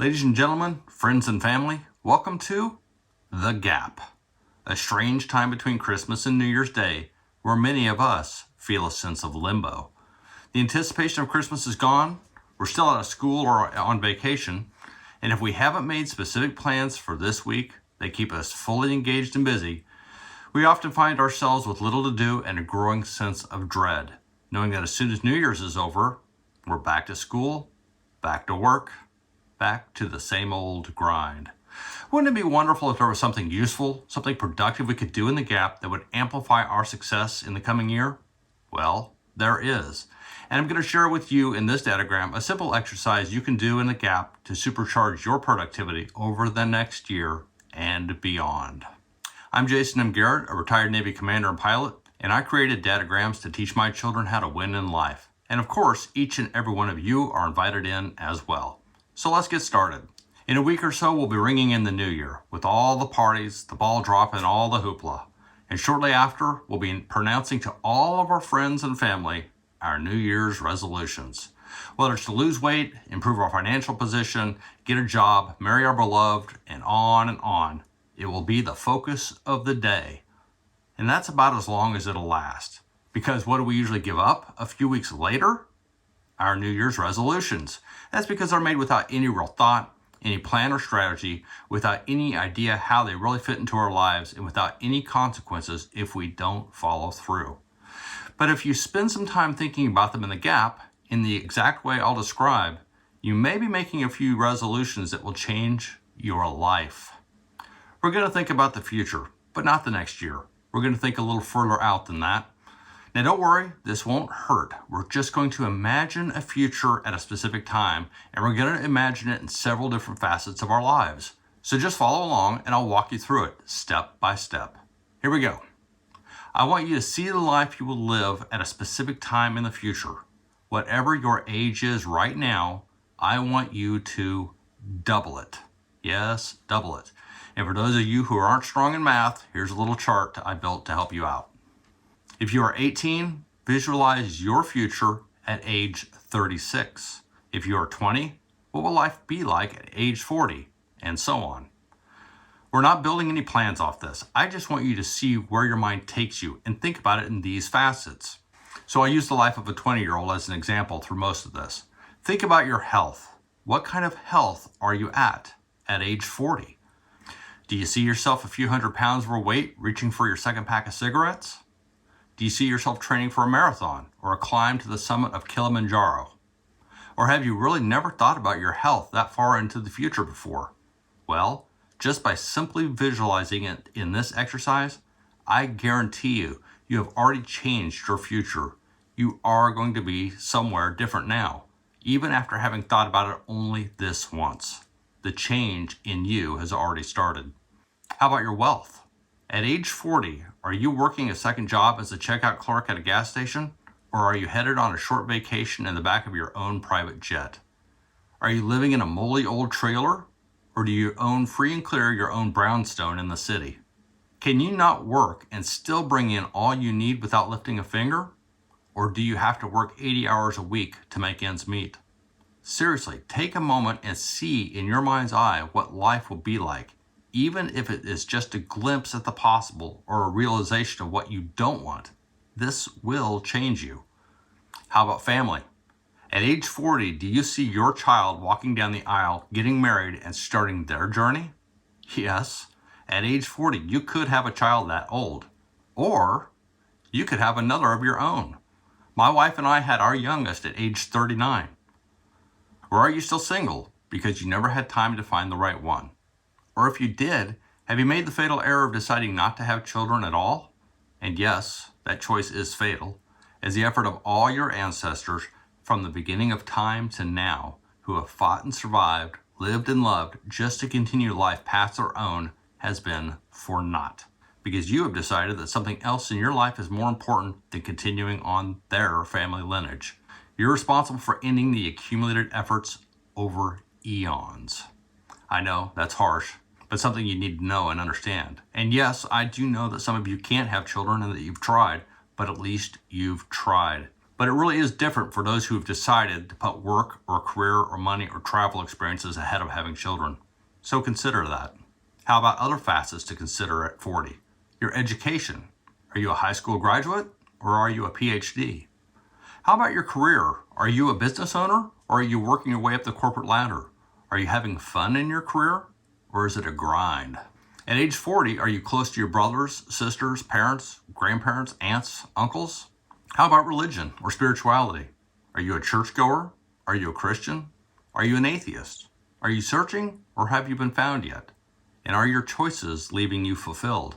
Ladies and gentlemen, friends and family, welcome to The Gap, a strange time between Christmas and New Year's Day where many of us feel a sense of limbo. The anticipation of Christmas is gone, we're still out of school or on vacation, and if we haven't made specific plans for this week that keep us fully engaged and busy, we often find ourselves with little to do and a growing sense of dread, knowing that as soon as New Year's is over, we're back to school, back to work, back to the same old grind. Wouldn't it be wonderful if there was something useful, something productive we could do in the gap that would amplify our success in the coming year? Well, there is. And I'm going to share with you in this Dadogram a simple exercise you can do in the gap to supercharge your productivity over the next year and beyond. I'm Jason M. Garrett, a retired Navy commander and pilot, and I created Dadograms to teach my children how to win in life. And of course, each and every one of you are invited in as well. So let's get started. In a week or so, we'll be ringing in the new year with all the parties, the ball drop, and all the hoopla. And shortly after, we'll be pronouncing to all of our friends and family our New Year's resolutions. Whether it's to lose weight, improve our financial position, get a job, marry our beloved, and on, it will be the focus of the day. And that's about as long as it'll last. Because what do we usually give up a few weeks later? Our New Year's resolutions. That's because they're made without any real thought, any plan or strategy, without any idea how they really fit into our lives, and without any consequences if we don't follow through. But if you spend some time thinking about them in the gap, in the exact way I'll describe, you may be making a few resolutions that will change your life. We're going to think about the future, but not the next year. We're going to think a little further out than that. Now don't worry, this won't hurt. We're just going to imagine a future at a specific time, and we're going to imagine it in several different facets of our lives. So just follow along and I'll walk you through it step by step. Here we go. I want you to see the life you will live at a specific time in the future. Whatever your age is right now, I want you to double it. Yes, double it. And for those of you who aren't strong in math, here's a little chart I built to help you out. If you are 18, visualize your future at age 36. If you are 20, what will life be like at age 40? And so on. We're not building any plans off this. I just want you to see where your mind takes you and think about it in these facets. So I use the life of a 20-year-old as an example through most of this. Think about your health. What kind of health are you at age 40? Do you see yourself a few hundred pounds overweight reaching for your second pack of cigarettes? Do you see yourself training for a marathon or a climb to the summit of Kilimanjaro? Or have you really never thought about your health that far into the future before? Well, just by simply visualizing it in this exercise, I guarantee you have already changed your future. You are going to be somewhere different now, even after having thought about it only this once. The change in you has already started. How about your wealth? At age 40, are you working a second job as a checkout clerk at a gas station? Or are you headed on a short vacation in the back of your own private jet? Are you living in a moldy old trailer? Or do you own free and clear your own brownstone in the city? Can you not work and still bring in all you need without lifting a finger? Or do you have to work 80 hours a week to make ends meet? Seriously, take a moment and see in your mind's eye what life will be like, even if it is just a glimpse at the possible or a realization of what you don't want. This will change you. How about family? At age 40, do you see your child walking down the aisle, getting married, and starting their journey? Yes, at age 40, you could have a child that old. Or you could have another of your own. My wife and I had our youngest at age 39. Or are you still single because you never had time to find the right one? Or if you did, have you made the fatal error of deciding not to have children at all? And yes, that choice is fatal, as the effort of all your ancestors from the beginning of time to now, who have fought and survived, lived and loved just to continue life past their own, has been for naught. Because you have decided that something else in your life is more important than continuing on their family lineage. You're responsible for ending the accumulated efforts over eons. I know, that's harsh, but something you need to know and understand. And yes, I do know that some of you can't have children and that you've tried, but at least you've tried. But it really is different for those who have decided to put work or career or money or travel experiences ahead of having children. So consider that. How about other facets to consider at 40? Your education. Are you a high school graduate or are you a PhD? How about your career? Are you a business owner or are you working your way up the corporate ladder? Are you having fun in your career or is it a grind? At age 40, are you close to your brothers, sisters, parents, grandparents, aunts, uncles? How about religion or spirituality? Are you a churchgoer? Are you a Christian? Are you an atheist? Are you searching or have you been found yet? And are your choices leaving you fulfilled?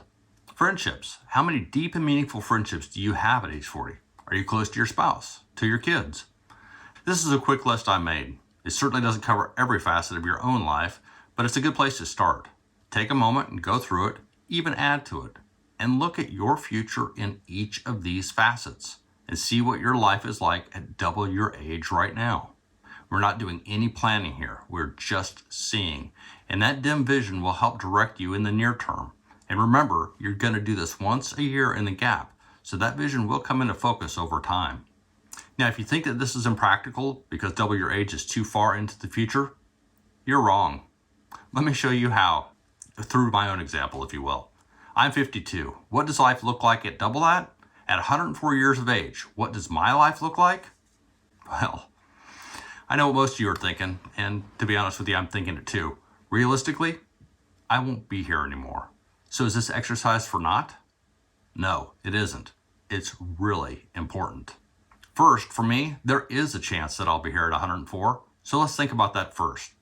Friendships. How many deep and meaningful friendships do you have at age 40? Are you close to your spouse, to your kids? This is a quick list I made. It certainly doesn't cover every facet of your own life, but it's a good place to start. Take a moment and go through it, even add to it, and look at your future in each of these facets and see what your life is like at double your age right now. We're not doing any planning here. We're just seeing. And that dim vision will help direct you in the near term. And remember, you're going to do this once a year in the gap, so that vision will come into focus over time. Now, if you think that this is impractical because double your age is too far into the future, you're wrong. Let me show you how, through my own example, if you will. I'm 52. What does life look like at double that? At 104 years of age, what does my life look like? Well, I know what most of you are thinking, and to be honest with you, I'm thinking it too. Realistically, I won't be here anymore. So is this exercise for naught? No, it isn't. It's really important. First, for me, there is a chance that I'll be here at 104, so let's think about that first.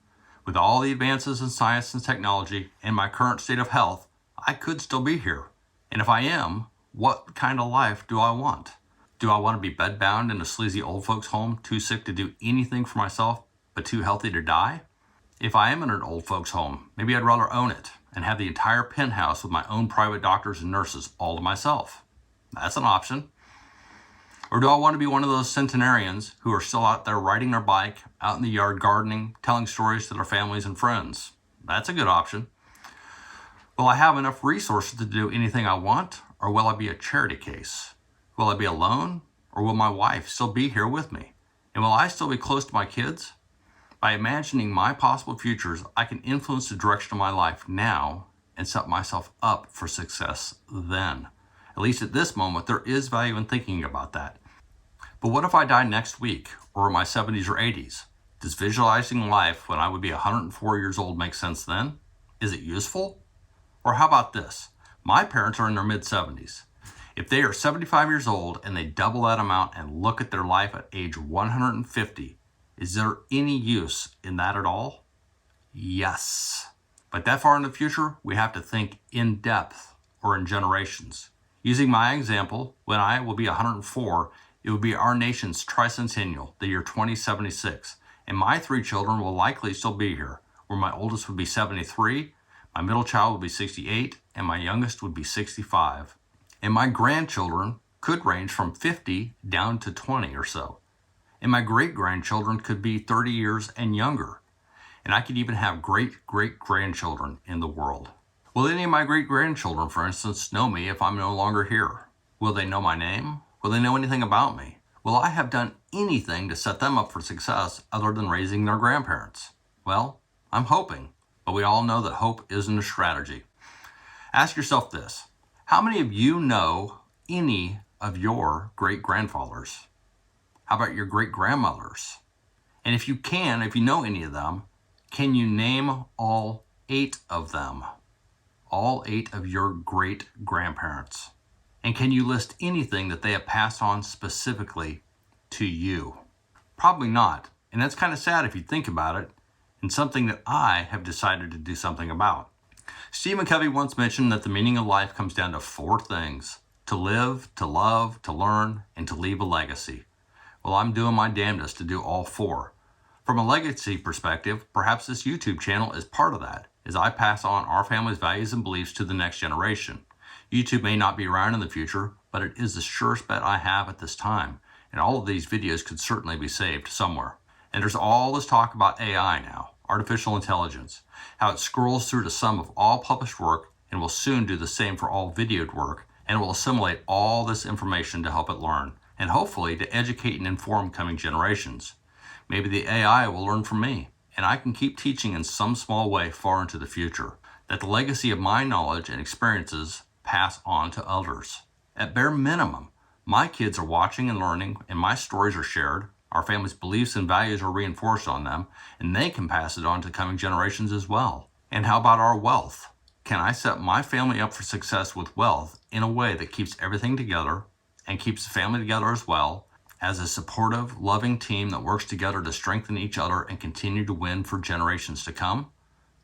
With all the advances in science and technology and my current state of health, I could still be here. And if I am, what kind of life do I want? Do I want to be bedbound in a sleazy old folks home, too sick to do anything for myself, but too healthy to die? If I am in an old folks home, maybe I'd rather own it and have the entire penthouse with my own private doctors and nurses all to myself. That's an option. Or do I want to be one of those centenarians who are still out there riding their bike, out in the yard gardening, telling stories to their families and friends? That's a good option. Will I have enough resources to do anything I want, or will I be a charity case? Will I be alone, or will my wife still be here with me? And will I still be close to my kids? By imagining my possible futures, I can influence the direction of my life now and set myself up for success then. At least at this moment, there is value in thinking about that. But what if I die next week, or in my 70s or 80s? Does visualizing life when I would be 104 years old make sense then? Is it useful? Or how about this? My parents are in their mid-70s. If they are 75 years old and they double that amount and look at their life at age 150, is there any use in that at all? Yes. But that far in the future, we have to think in depth or in generations. Using my example, when I will be 104, it will be our nation's tricentennial, the year 2076, and my 3 children will likely still be here, where my oldest would be 73, my middle child would be 68, and my youngest would be 65. And my grandchildren could range from 50 down to 20 or so. And my great-grandchildren could be 30 years and younger. And I could even have great-great-grandchildren in the world. Will any of my great-grandchildren, for instance, know me if I'm no longer here? Will they know my name? Will they know anything about me? Will I have done anything to set them up for success other than raising their grandparents? Well, I'm hoping, but we all know that hope isn't a strategy. Ask yourself this: how many of you know any of your great-grandfathers? How about your great-grandmothers? And if you know any of them, can you name all 8 of them? All 8 of your great-grandparents? And can you list anything that they have passed on specifically to you? Probably not. And that's kind of sad if you think about it, and something that I have decided to do something about. Stephen Covey once mentioned that the meaning of life comes down to 4 things: to live, to love, to learn, and to leave a legacy. Well, I'm doing my damnedest to do all 4. From a legacy perspective, perhaps this YouTube channel is part of that, as I pass on our family's values and beliefs to the next generation. YouTube may not be around in the future, but it is the surest bet I have at this time, and all of these videos could certainly be saved somewhere. And there's all this talk about AI now, artificial intelligence, how it scrolls through the sum of all published work and will soon do the same for all videoed work, and will assimilate all this information to help it learn. and hopefully to educate and inform coming generations. Maybe the AI will learn from me, and I can keep teaching in some small way far into the future, that the legacy of my knowledge and experiences pass on to others. At bare minimum, my kids are watching and learning, and my stories are shared, our family's beliefs and values are reinforced on them, and they can pass it on to coming generations as well. And how about our wealth? Can I set my family up for success with wealth in a way that keeps everything together and keeps the family together as well, as a supportive, loving team that works together to strengthen each other and continue to win for generations to come?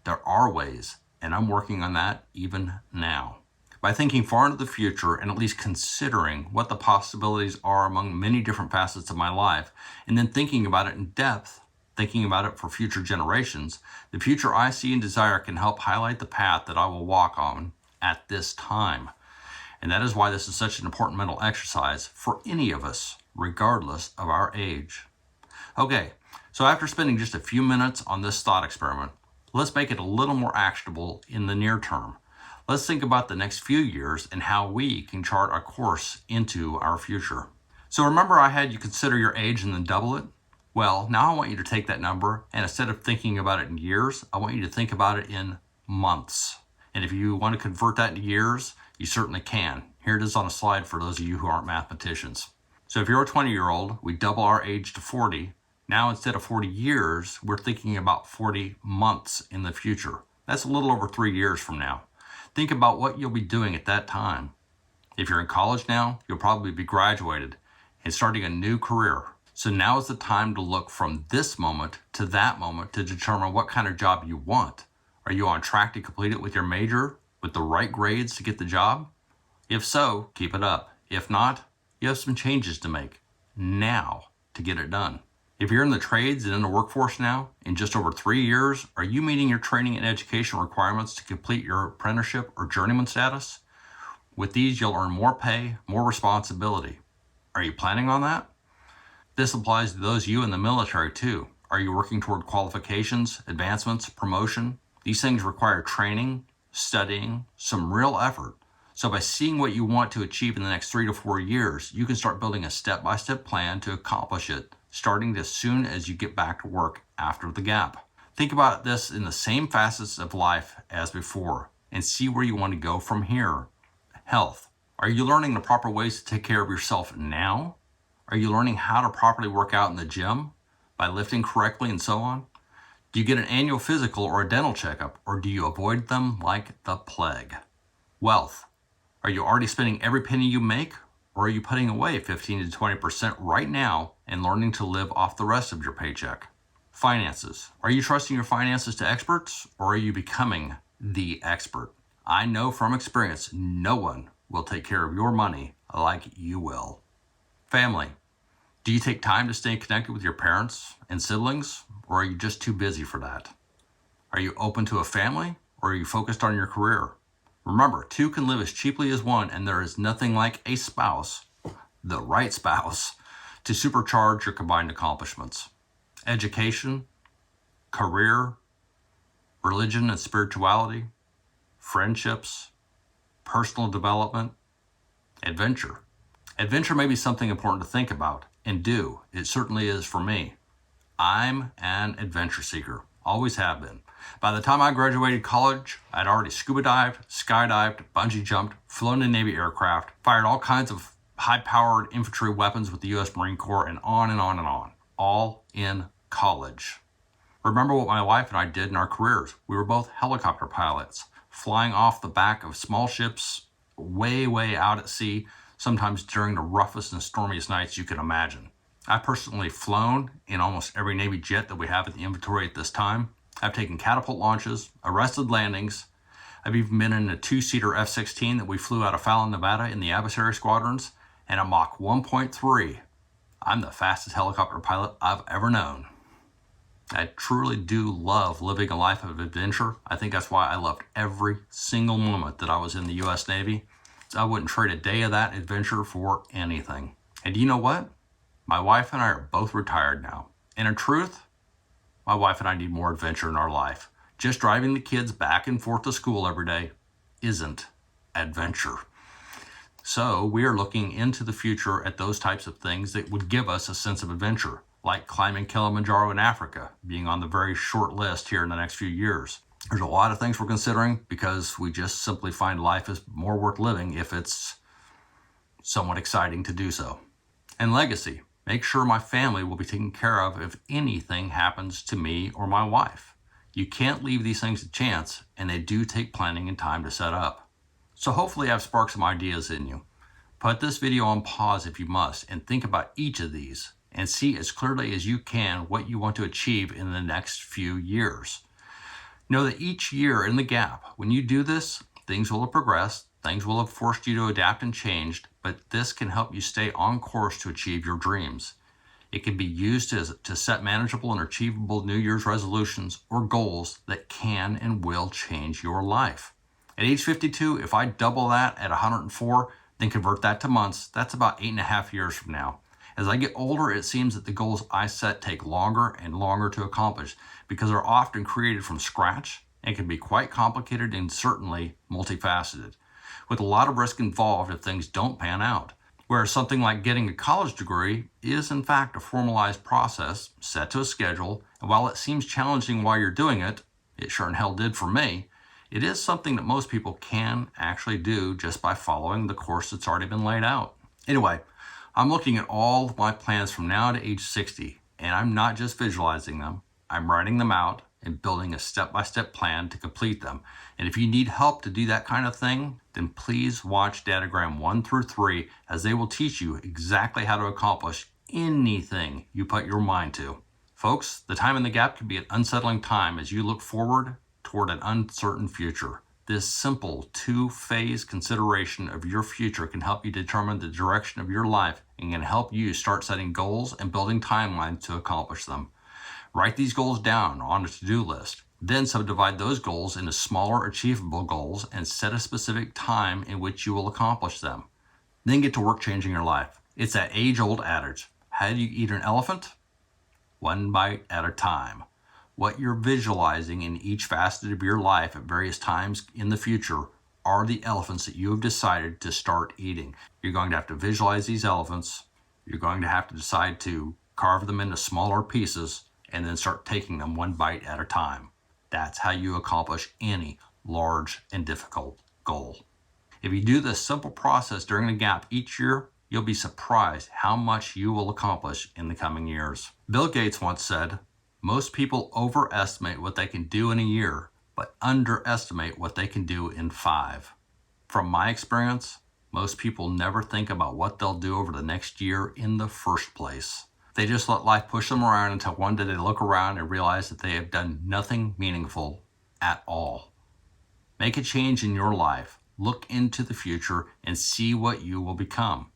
There are ways, and I'm working on that even now. By thinking far into the future and at least considering what the possibilities are among many different facets of my life, and then thinking about it in depth, thinking about it for future generations, the future I see and desire can help highlight the path that I will walk on at this time. And that is why this is such an important mental exercise for any of us, regardless of our age. Okay, so after spending just a few minutes on this thought experiment, let's make it a little more actionable in the near term. Let's think about the next few years and how we can chart our course into our future. So remember I had you consider your age and then double it? Well, now I want you to take that number, and instead of thinking about it in years, I want you to think about it in months. And if you want to convert that into years, you certainly can. Here it is on a slide for those of you who aren't mathematicians. So if you're a 20-year-old, we double our age to 40. Now instead of 40 years, we're thinking about 40 months in the future. That's a little over 3 years from now. Think about what you'll be doing at that time. If you're in college now, you'll probably be graduated and starting a new career. So now is the time to look from this moment to that moment to determine what kind of job you want. Are you on track to complete it with your major, with the right grades to get the job? If so, keep it up. If not, you have some changes to make now to get it done. If you're in the trades and in the workforce now, in just over 3 years, are you meeting your training and education requirements to complete your apprenticeship or journeyman status? With these, you'll earn more pay, more responsibility. Are you planning on that? This applies to those of you in the military too. Are you working toward qualifications, advancements, promotion? These things require training, studying, some real effort. So by seeing what you want to achieve in the next 3 to 4 years, you can start building a step-by-step plan to accomplish it, starting as soon as you get back to work after the gap. Think about this in the same facets of life as before and see where you want to go from here. Health. Are you learning the proper ways to take care of yourself now? Are you learning how to properly work out in the gym by lifting correctly and so on? Do you get an annual physical or a dental checkup, or do you avoid them like the plague? Wealth. Are you already spending every penny you make, or are you putting away 15 to 20% right now and learning to live off the rest of your paycheck? Finances. Are you trusting your finances to experts, or are you becoming the expert? I know from experience, no one will take care of your money like you will. Family. Do you take time to stay connected with your parents and siblings, or are you just too busy for that? Are you open to a family, or are you focused on your career? Remember, two can live as cheaply as one, and there is nothing like a spouse, the right spouse, to supercharge your combined accomplishments. Education, career, religion and spirituality, friendships, personal development, adventure. Adventure may be something important to think about and do. It certainly is for me. I'm an adventure seeker, always have been. By the time I graduated college, I'd already scuba dived, skydived, bungee jumped, flown in Navy aircraft, fired all kinds of high-powered infantry weapons with the U.S. Marine Corps, and on and on and on, all in college. Remember what my wife and I did in our careers. We were both helicopter pilots, flying off the back of small ships way, way out at sea, sometimes during the roughest and stormiest nights you can imagine. I've personally flown in almost every Navy jet that we have in the inventory at this time. I've taken catapult launches, arrested landings. I've even been in a 2-seater F-16 that we flew out of Fallon, Nevada in the adversary squadrons, and a Mach 1.3. I'm the fastest helicopter pilot I've ever known. I truly do love living a life of adventure. I think that's why I loved every single moment that I was in the U.S. Navy. I wouldn't trade a day of that adventure for anything. And you know what? My wife and I are both retired now. And in truth, my wife and I need more adventure in our life. Just driving the kids back and forth to school every day isn't adventure. So we are looking into the future at those types of things that would give us a sense of adventure, like climbing Kilimanjaro in Africa, being on the very short list here in the next few years. There's a lot of things we're considering because we just simply find life is more worth living if it's somewhat exciting to do so. And legacy. Make sure my family will be taken care of if anything happens to me or my wife. You can't leave these things to chance, and they do take planning and time to set up. So hopefully I've sparked some ideas in you. Put this video on pause if you must and think about each of these and see as clearly as you can what you want to achieve in the next few years. Know that each year in the gap, when you do this, things will have progressed, things will have forced you to adapt and changed, but this can help you stay on course to achieve your dreams. It can be used to set manageable and achievable New Year's resolutions or goals that can and will change your life. At age 52, if I double that at 104, then convert that to months, that's about 8.5 years from now. As I get older, it seems that the goals I set take longer and longer to accomplish because they're often created from scratch and can be quite complicated and certainly multifaceted, with a lot of risk involved if things don't pan out. Whereas something like getting a college degree is in fact a formalized process set to a schedule, and while it seems challenging while you're doing it, it sure and hell did for me, it is something that most people can actually do just by following the course that's already been laid out. Anyway, I'm looking at all of my plans from now to age 60, and I'm not just visualizing them, I'm writing them out and building a step-by-step plan to complete them. And if you need help to do that kind of thing, then please watch Dadogram 1 through 3 as they will teach you exactly how to accomplish anything you put your mind to. Folks, the time in the gap can be an unsettling time as you look forward toward an uncertain future. This simple two-phase consideration of your future can help you determine the direction of your life and can help you start setting goals and building timelines to accomplish them. Write these goals down on a to-do list. Then subdivide those goals into smaller achievable goals and set a specific time in which you will accomplish them. Then get to work changing your life. It's that age-old adage. How do you eat an elephant? One bite at a time. What you're visualizing in each facet of your life at various times in the future are the elephants that you have decided to start eating. You're going to have to visualize these elephants. You're going to have to decide to carve them into smaller pieces and then start taking them one bite at a time. That's how you accomplish any large and difficult goal. If you do this simple process during the gap each year, you'll be surprised how much you will accomplish in the coming years. Bill Gates once said, "Most people overestimate what they can do in a year, but underestimate what they can do in 5. From my experience, most people never think about what they'll do over the next year in the first place. They just let life push them around until one day they look around and realize that they have done nothing meaningful at all. Make a change in your life. Look into the future and see what you will become.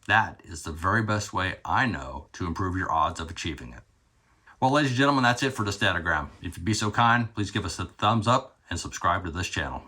That is the very best way I know to improve your odds of achieving it." Well, ladies and gentlemen, that's it for this Dadogram. If you'd be so kind, please give us a thumbs up and subscribe to this channel.